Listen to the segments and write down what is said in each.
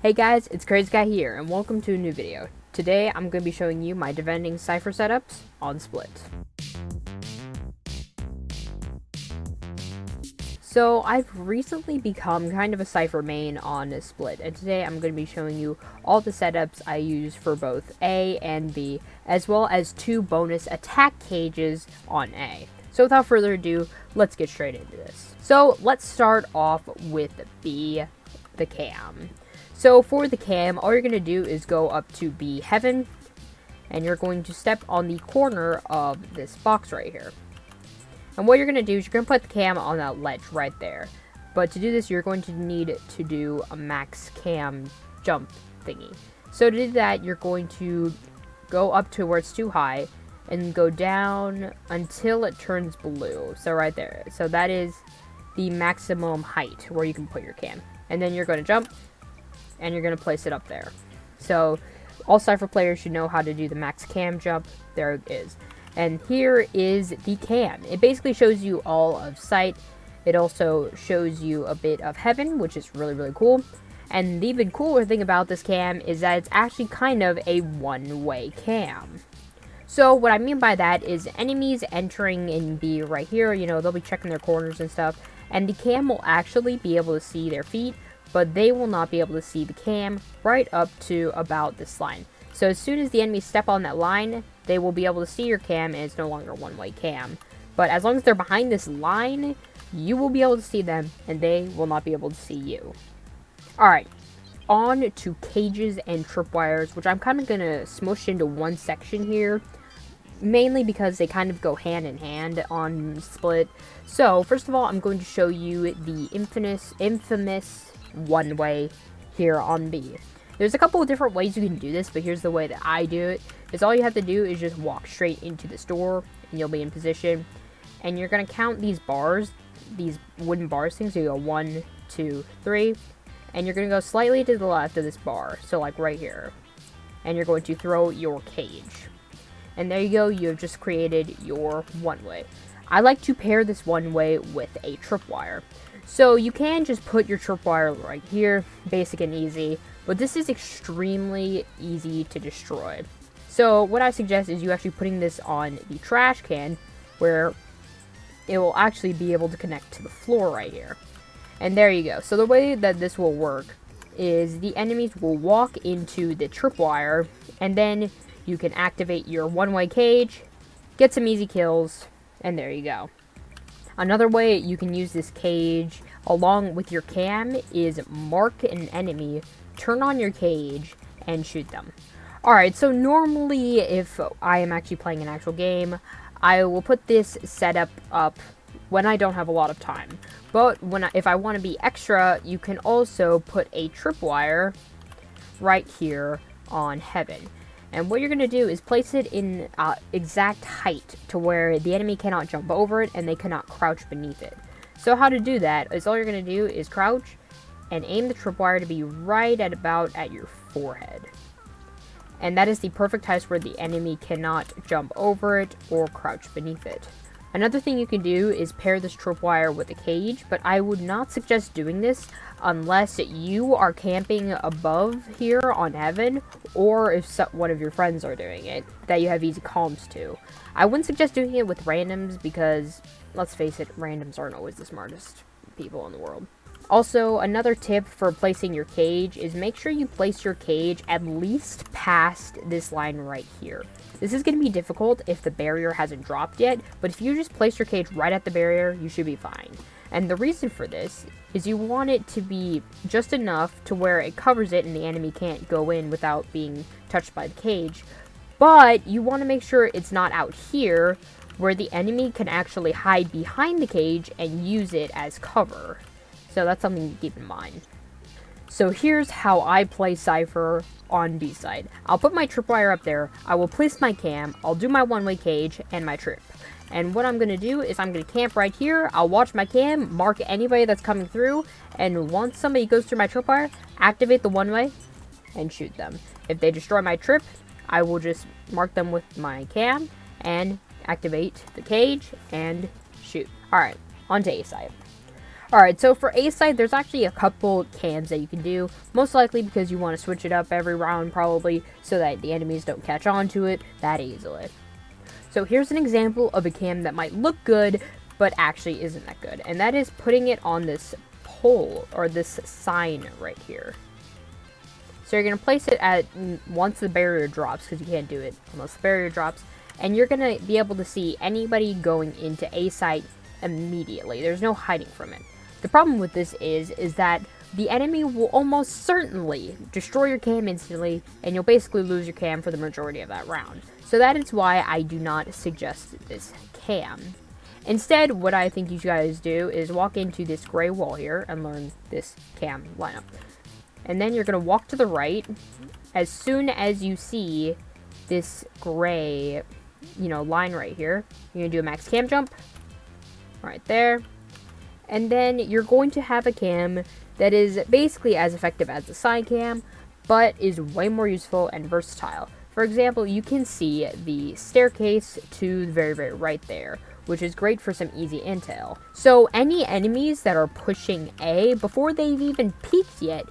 Hey guys, it's Crazy Guy here, and welcome to a new video. Today, I'm going to be showing you my defending Cypher setups on Split. So, I've recently become kind of a Cypher main on Split, and today I'm going to be showing you all the setups I use for both A and B, as well as 2 bonus attack cages on A. So without further ado, let's get straight into this. So, let's start off with B, the cam. So for the cam, all you're going to do is go up to B Heaven, and you're going to step on the corner of this box right here. And what you're going to do is you're going to put the cam on that ledge right there. But to do this, you're going to need to do a max cam jump thingy. So to do that, you're going to go up to where it's too high, and go down until it turns blue. So right there. So that is the maximum height where you can put your cam. And then you're going to jump, and you're going to place it up there. So all Cypher players should know how to do the max cam jump. There it is. And here is the cam. It basically shows you all of sight. It also shows you a bit of heaven, which is really, really cool. And the even cooler thing about this cam is that it's actually kind of a one-way cam. So what I mean by that is enemies entering in B right here, they'll be checking their corners and stuff. And the cam will actually be able to see their feet, but they will not be able to see the cam right up to about this line. So as soon as the enemies step on that line, they will be able to see your cam, and it's no longer a one-way cam. But as long as they're behind this line, you will be able to see them, and they will not be able to see you. Alright, on to cages and tripwires, which I'm kind of going to smush into one section here, mainly because they kind of go hand in hand on Split. So, first of all, I'm going to show you the infamous one-way here on B. There's a couple of different ways you can do this, but here's the way that I do it. Is all you have to do is just walk straight into this door, and you'll be in position. And you're going to count these bars, these wooden bars things. So you go 1, 2, 3. And you're going to go slightly to the left of this bar. So like right here. And you're going to throw your cage. And there you go. You have just created your one-way. I like to pair this one-way with a tripwire. So you can just put your tripwire right here, basic and easy, but this is extremely easy to destroy. So what I suggest is you actually putting this on the trash can, where it will actually be able to connect to the floor right here. And there you go. So the way that this will work is the enemies will walk into the tripwire, and then you can activate your one-way cage, get some easy kills, and there you go. Another way you can use this cage along with your cam is mark an enemy, turn on your cage, and shoot them. Alright, so normally if I am actually playing an actual game, I will put this setup up when I don't have a lot of time. But if I want to be extra, you can also put a tripwire right here on Heaven. And what you're going to do is place it in exact height to where the enemy cannot jump over it and they cannot crouch beneath it. So how to do that is all you're going to do is crouch and aim the tripwire to be right at about at your forehead. And that is the perfect height where the enemy cannot jump over it or crouch beneath it. Another thing you can do is pair this tripwire with a cage, but I would not suggest doing this unless you are camping above here on Heaven, or if one of your friends are doing it, that you have easy comms to. I wouldn't suggest doing it with randoms because, let's face it, randoms aren't always the smartest people in the world. Also, another tip for placing your cage is make sure you place your cage at least past this line right here. This is going to be difficult if the barrier hasn't dropped yet, but if you just place your cage right at the barrier, you should be fine. And the reason for this is you want it to be just enough to where it covers it and the enemy can't go in without being touched by the cage. But you want to make sure it's not out here where the enemy can actually hide behind the cage and use it as cover. So that's something to keep in mind. So here's how I play Cypher on B side. I'll put my tripwire up there, I will place my cam, I'll do my one-way cage, and my trip. And what I'm going to do is I'm going to camp right here, I'll watch my cam, mark anybody that's coming through, and once somebody goes through my tripwire, activate the one-way, and shoot them. If they destroy my trip, I will just mark them with my cam, and activate the cage, and shoot. Alright, on to A side. Alright, so for A site, there's actually a couple cams that you can do, most likely because you want to switch it up every round probably, so that the enemies don't catch on to it that easily. So here's an example of a cam that might look good, but actually isn't that good, and that is putting it on this pole, or this sign right here. So you're going to place it at once the barrier drops, because you can't do it unless the barrier drops, and you're going to be able to see anybody going into A site immediately. There's no hiding from it. The problem with this is that the enemy will almost certainly destroy your cam instantly, and you'll basically lose your cam for the majority of that round. So that is why I do not suggest this cam. Instead, what I think you guys do is walk into this gray wall here and learn this cam lineup. And then you're going to walk to the right. As soon as you see this gray, line right here, you're going to do a max cam jump right there. And then you're going to have a cam that is basically as effective as the side cam, but is way more useful and versatile. For example, you can see the staircase to the very, very right there, which is great for some easy intel. So any enemies that are pushing A, before they've even peeked yet,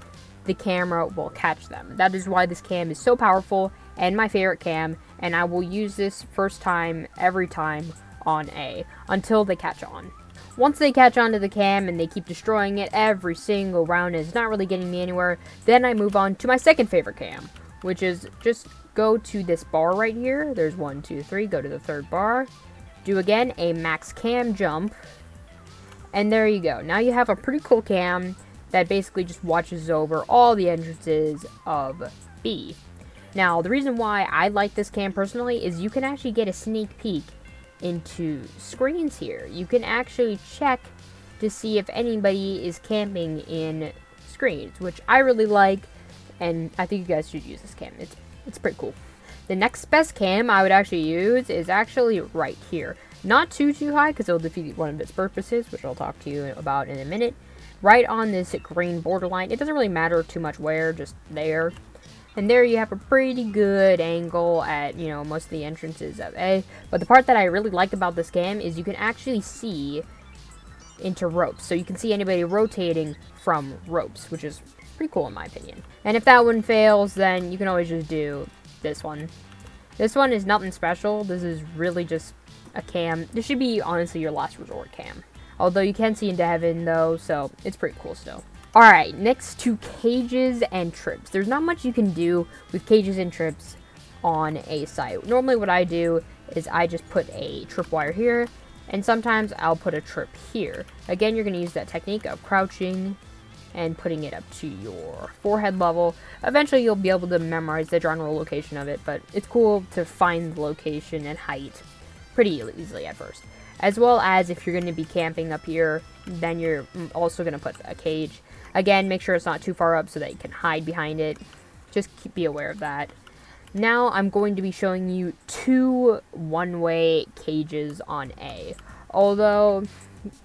the camera will catch them. That is why this cam is so powerful and my favorite cam, and I will use this first time every time on A until they catch on. Once they catch on to the cam and they keep destroying it every single round and it's not really getting me anywhere, then I move on to my second favorite cam, which is just go to this bar right here. There's 1, 2, 3, go to the third bar, do again a max cam jump, and there you go. Now you have a pretty cool cam that basically just watches over all the entrances of B. Now, the reason why I like this cam personally is you can actually get a sneak peek into screens here. You can actually check to see if anybody is camping in screens, which I really like, and I think you guys should use this cam. It's pretty cool. The next best cam I would actually use is actually right here. Not too high, because it'll defeat one of its purposes, which I'll talk to you about in a minute. Right on this green borderline. It doesn't really matter too much where, just there. And there you have a pretty good angle at, most of the entrances of A. But the part that I really like about this cam is you can actually see into ropes. So you can see anybody rotating from ropes, which is pretty cool in my opinion. And if that one fails, then you can always just do this one. This one is nothing special. This is really just a cam. This should be, honestly, your last resort cam. Although you can see into heaven, though, so it's pretty cool still. Alright, next to cages and trips. There's not much you can do with cages and trips on a site. Normally what I do is I just put a tripwire here, and sometimes I'll put a trip here. Again, you're going to use that technique of crouching and putting it up to your forehead level. Eventually you'll be able to memorize the general location of it, but it's cool to find the location and height pretty easily at first. As well as if you're going to be camping up here, then you're also going to put a cage. Again, make sure it's not too far up so that you can hide behind it. Just be aware of that. Now I'm going to be showing you 2 one-way cages on A. Although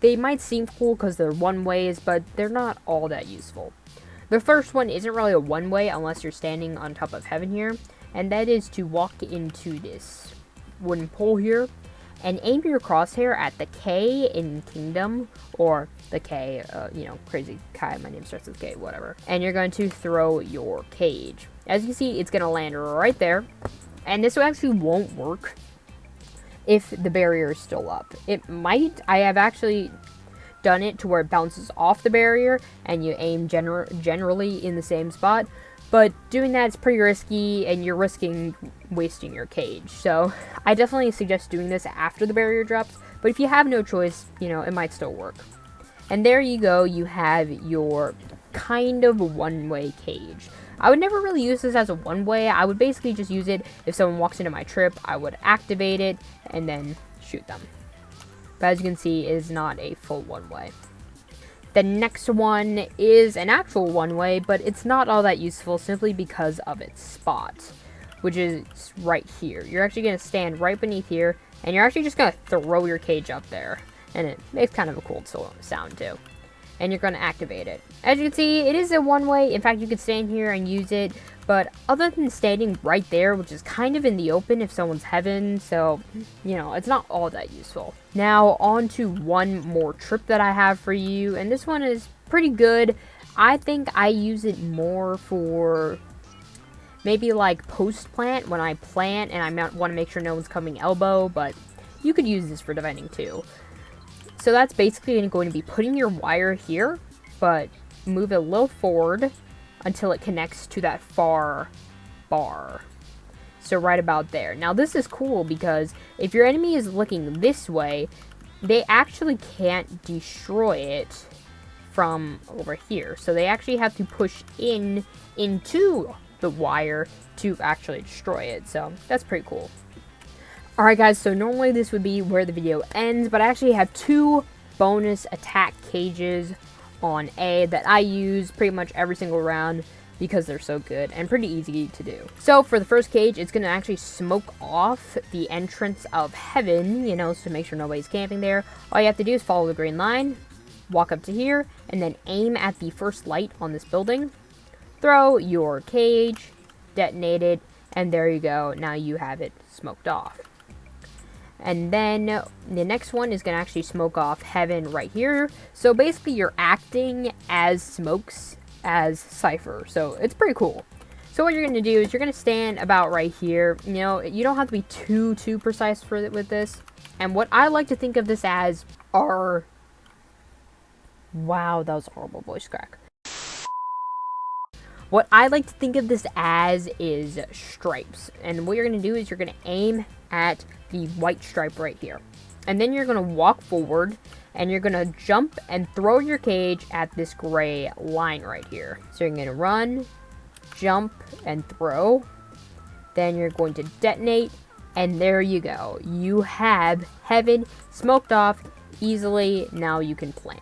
they might seem cool because they're one-ways, but they're not all that useful. The first one isn't really a one-way unless you're standing on top of heaven here, and that is to walk into this wooden pole here and aim your crosshair at the K in Kingdom, or the K, crazy Kai, my name starts with K, whatever. And you're going to throw your cage. As you can see, it's going to land right there. And this actually won't work if the barrier is still up. It might. I have actually done it to where it bounces off the barrier and you aim generally in the same spot. But doing that is pretty risky, and you're risking wasting your cage. So I definitely suggest doing this after the barrier drops. But if you have no choice, it might still work. And there you go. You have your kind of one-way cage. I would never really use this as a one-way. I would basically just use it if someone walks into my trip. I would activate it and then shoot them. But as you can see, it is not a full one-way. The next one is an actual one-way, but it's not all that useful simply because of its spot, which is right here. You're actually going to stand right beneath here, and you're actually just going to throw your cage up there. And it makes kind of a cool sound too. and you're going to activate it. As you can see, it is a one-way. In fact, you could stand here and use it, but other than standing right there, which is kind of in the open if someone's heaven, so, you know, it's not all that useful. Now, on to one more trip that I have for you, and this one is pretty good. I think I use it more for maybe like post-plant, when I plant and I want to make sure no one's coming elbow, but you could use this for defending too. So that's basically going to be putting your wire here, but move it a little forward until it connects to that far bar. So right about there. Now this is cool because if your enemy is looking this way, they actually can't destroy it from over here. So they actually have to push into the wire to actually destroy it. So that's pretty cool. Alright guys, so normally this would be where the video ends, but I actually have 2 bonus attack cages on A that I use pretty much every single round because they're so good and pretty easy to do. So for the first cage, it's going to actually smoke off the entrance of heaven, you know, so to make sure nobody's camping there. All you have to do is follow the green line, walk up to here, and then aim at the first light on this building. Throw your cage, detonate it, and there you go. Now you have it smoked off. And then the next one is going to actually smoke off heaven right here. So basically you're acting as smokes as Cypher. So it's pretty cool. So what you're going to do is you're going to stand about right here. You know, you don't have to be too precise with this. And what I like to think of this as are... Wow, that was a horrible voice crack. What I like to think of this as is stripes. And what you're going to do is you're going to aim at the white stripe right here. And then you're going to walk forward and you're going to jump and throw your cage at this gray line right here. So you're going to run, jump, and throw. Then you're going to detonate, and there you go. You have heaven smoked off easily. Now you can plant.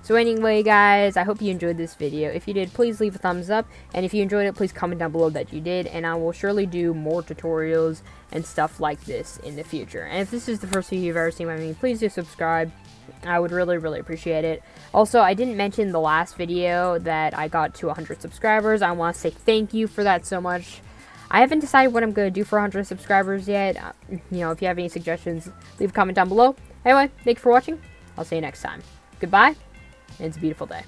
So anyway, guys, I hope you enjoyed this video. If you did, please leave a thumbs up. And if you enjoyed it, please comment down below that you did. And I will surely do more tutorials and stuff like this in the future. And if this is the first video you've ever seen by me, please do subscribe. I would really appreciate it. Also, I didn't mention the last video that I got to 100 subscribers. I want to say thank you for that so much. I haven't decided what I'm going to do for 100 subscribers yet. You know, if you have any suggestions, leave a comment down below. Anyway, thank you for watching. I'll see you next time. Goodbye. It's a beautiful day.